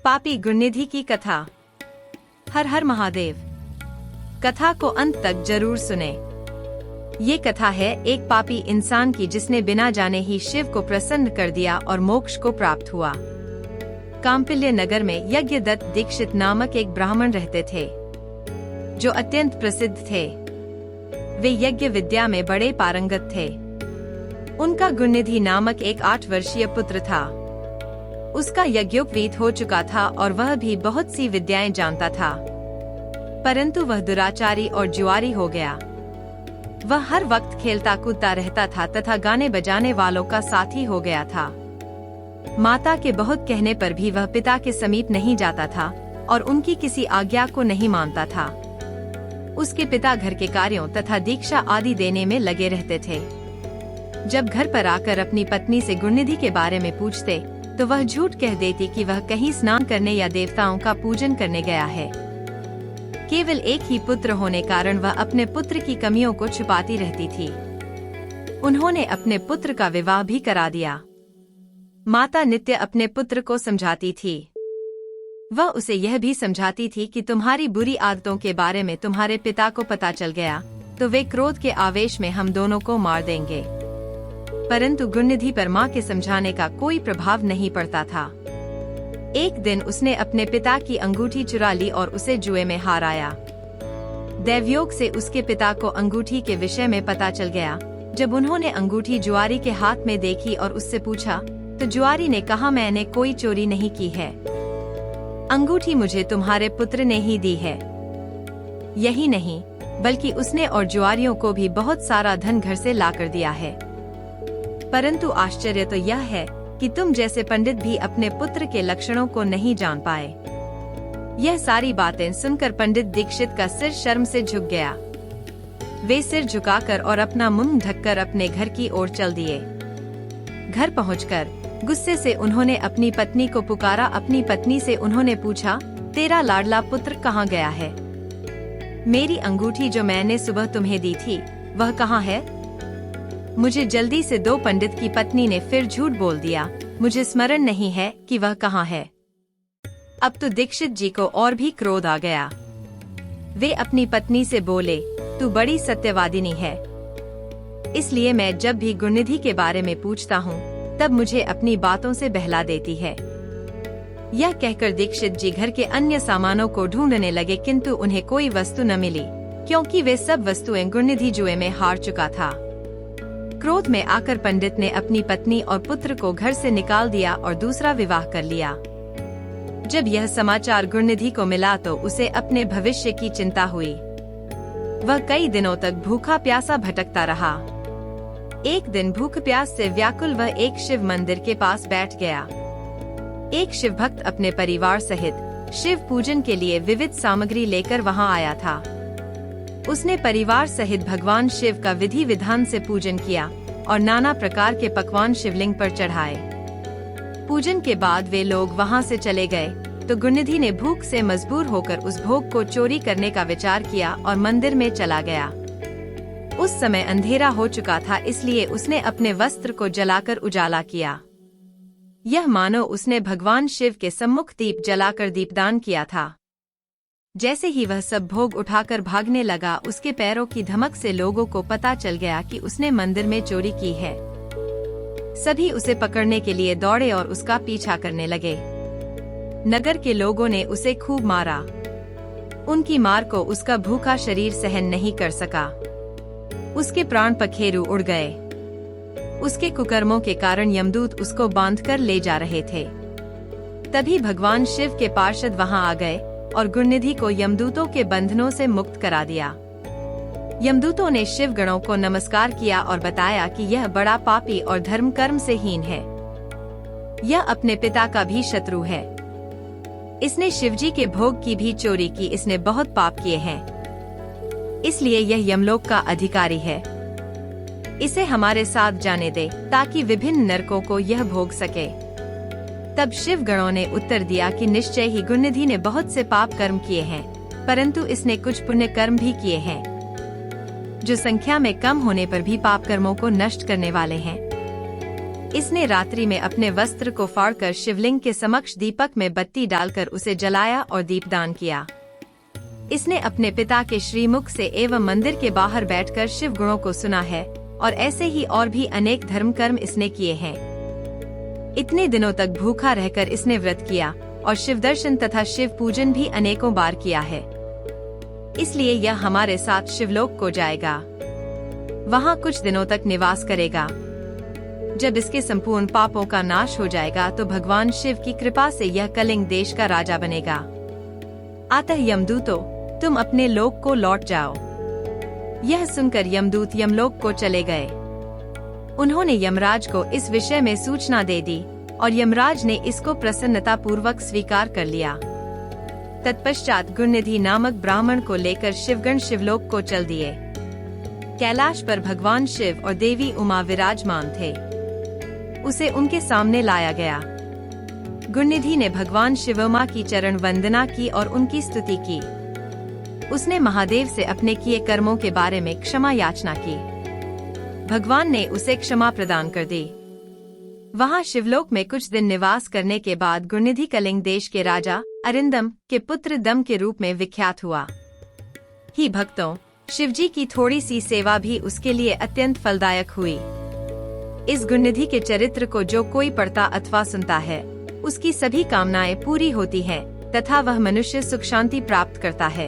पापी गुणनिधि की कथा। हर हर महादेव। कथा को अंत तक जरूर सुने। ये कथा है एक पापी इंसान की जिसने बिना जाने ही शिव को प्रसन्न कर दिया और मोक्ष को प्राप्त हुआ। कांपिल्य नगर में यज्ञदत्त दीक्षित नामक एक ब्राह्मण रहते थे जो अत्यंत प्रसिद्ध थे। वे यज्ञ विद्या में बड़े पारंगत थे। उनका गुणनिधि नामक एक 8 वर्षीय पुत्र था। उसका यज्ञोपवीत हो चुका था और वह भी बहुत सी विद्याएं जानता था, परंतु वह दुराचारी और जुआरी हो गया। वह हर वक्त खेलता कूदता रहता था तथा गाने बजाने वालों का साथी हो गया था। माता के बहुत कहने पर भी वह पिता के समीप नहीं जाता था और उनकी किसी आज्ञा को नहीं मानता था। उसके पिता घर के कार्यों तथा दीक्षा आदि देने में लगे रहते थे। जब घर पर आकर अपनी पत्नी से गुणनिधि के बारे में पूछते तो वह झूठ कह देती कि वह कहीं स्नान करने या देवताओं का पूजन करने गया है। केवल एक ही पुत्र होने कारण वह अपने पुत्र की कमियों को छुपाती रहती थी। उन्होंने अपने पुत्र का विवाह भी करा दिया। माता नित्य अपने पुत्र को समझाती थी। वह उसे यह भी समझाती थी कि तुम्हारी बुरी आदतों के बारे में तुम्हारे पिता को पता चल गया तो वे क्रोध के आवेश में हम दोनों को मार देंगे। परंतु गुणनिधि पर माँ के समझाने का कोई प्रभाव नहीं पड़ता था। एक दिन उसने अपने पिता की अंगूठी चुरा ली और उसे जुए में हाराया। दैवयोग से उसके पिता को अंगूठी के विषय में पता चल गया। जब उन्होंने अंगूठी जुआरी के हाथ में देखी और उससे पूछा तो जुआरी ने कहा, मैंने कोई चोरी नहीं की है, अंगूठी मुझे तुम्हारे पुत्र ने ही दी है। यही नहीं बल्कि उसने और जुआरियों को भी बहुत सारा धन घर से लाकर दिया है। परंतु आश्चर्य तो यह है कि तुम जैसे पंडित भी अपने पुत्र के लक्षणों को नहीं जान पाए। यह सारी बातें सुनकर पंडित दीक्षित का सिर शर्म से झुक गया। वे सिर झुकाकर और अपना मुंह ढककर अपने घर की ओर चल दिए। घर पहुंचकर गुस्से से उन्होंने अपनी पत्नी को पुकारा। अपनी पत्नी से उन्होंने पूछा, तेरा लाडला पुत्र कहाँ गया है? मेरी अंगूठी जो मैंने सुबह तुम्हें दी थी वह कहाँ है? मुझे जल्दी से दो। पंडित की पत्नी ने फिर झूठ बोल दिया, मुझे स्मरण नहीं है कि वह कहाँ है। अब तो दीक्षित जी को और भी क्रोध आ गया। वे अपनी पत्नी से बोले, तू बड़ी सत्यवादिनी है, इसलिए मैं जब भी गुणनिधि के बारे में पूछता हूँ तब मुझे अपनी बातों से बहला देती है। यह कहकर दीक्षित जी घर के अन्य सामानों को ढूंढने लगे, किंतु उन्हें कोई वस्तु न मिली क्योंकि वे सब वस्तुएं गुणनिधि जुए में हार चुका था। क्रोध में आकर पंडित ने अपनी पत्नी और पुत्र को घर से निकाल दिया और दूसरा विवाह कर लिया। जब यह समाचार गुणनिधि को मिला तो उसे अपने भविष्य की चिंता हुई। वह कई दिनों तक भूखा प्यासा भटकता रहा। एक दिन भूख प्यास से व्याकुल वह एक शिव मंदिर के पास बैठ गया। एक शिव भक्त अपने परिवार सहित शिव पूजन के लिए विविध सामग्री लेकर वहां आया था। उसने परिवार सहित भगवान शिव का विधि विधान से पूजन किया और नाना प्रकार के पकवान शिवलिंग पर चढ़ाए। पूजन के बाद वे लोग वहां से चले गए तो गुणनिधि ने भूख से मजबूर होकर उस भोग को चोरी करने का विचार किया और मंदिर में चला गया। उस समय अंधेरा हो चुका था, इसलिए उसने अपने वस्त्र को जलाकर उजाला किया। यह मानो उसने भगवान शिव के सम्मुख दीप जलाकर दीपदान किया था। जैसे ही वह सब भोग उठाकर भागने लगा, उसके पैरों की धमक से लोगों को पता चल गया कि उसने मंदिर में चोरी की है। सभी उसे पकड़ने के लिए दौड़े और उसका पीछा करने लगे। नगर के लोगों ने उसे खूब मारा। उनकी मार को उसका भूखा शरीर सहन नहीं कर सका। उसके प्राण पखेरु उड़ गए। उसके कुकर्मों के कारण यमदूत उसको बांधकर ले जा रहे थे। तभी भगवान शिव के पार्षद वहां आ गए और गुणनिधि को यमदूतों के बंधनों से मुक्त करा दिया। यमदूतों ने शिव गणों को नमस्कार किया और बताया कि यह बड़ा पापी और धर्म कर्म से हीन है। यह अपने पिता का भी शत्रु है। इसने शिवजी के भोग की भी चोरी की। इसने बहुत पाप किए हैं, इसलिए यह यमलोक का अधिकारी है। इसे हमारे साथ जाने दे ताकि विभिन्न नरकों को यह भोग सके। तब शिव गणों ने उत्तर दिया कि निश्चय ही गुणनिधि ने बहुत से पाप कर्म किए हैं, परंतु इसने कुछ पुण्य कर्म भी किए हैं जो संख्या में कम होने पर भी पाप कर्मों को नष्ट करने वाले हैं। इसने रात्रि में अपने वस्त्र को फाड़कर शिवलिंग के समक्ष दीपक में बत्ती डालकर उसे जलाया और दीपदान किया। इसने अपने पिता के श्रीमुख से एवं मंदिर के बाहर बैठकर शिव गुणों को सुना है और ऐसे ही और भी अनेक धर्म कर्म इसने किए हैं। इतने दिनों तक भूखा रहकर इसने व्रत किया और शिव दर्शन तथा शिव पूजन भी अनेकों बार किया है। इसलिए यह हमारे साथ शिवलोक को जाएगा, वहाँ कुछ दिनों तक निवास करेगा। जब इसके संपूर्ण पापों का नाश हो जाएगा तो भगवान शिव की कृपा से यह कलिंग देश का राजा बनेगा। अतः यमदूतों, तुम अपने लोक को लौट जाओ। यह सुनकर यमदूत यमलोक को चले गए। उन्होंने यमराज को इस विषय में सूचना दे दी और यमराज ने इसको प्रसन्नता पूर्वक स्वीकार कर लिया। तत्पश्चात गुणनिधि नामक ब्राह्मण को लेकर शिवगण शिवलोक को चल दिए। कैलाश पर भगवान शिव और देवी उमा विराजमान थे। उसे उनके सामने लाया गया। गुणनिधि ने भगवान शिवोमा की चरण वंदना की और उनकी स्तुति की। उसने महादेव से अपने किए कर्मों के बारे में क्षमा याचना की। भगवान ने उसे क्षमा प्रदान कर दी। वहाँ शिवलोक में कुछ दिन निवास करने के बाद गुणनिधि कलिंग देश के राजा अरिंदम के पुत्र दम के रूप में विख्यात हुआ। ही भक्तों, शिवजी की थोड़ी सी सेवा भी उसके लिए अत्यंत फलदायक हुई। इस गुणनिधि के चरित्र को जो कोई पढ़ता अथवा सुनता है, उसकी सभी कामनाएं पूरी होती हैं तथा वह मनुष्य सुख शांति प्राप्त करता है।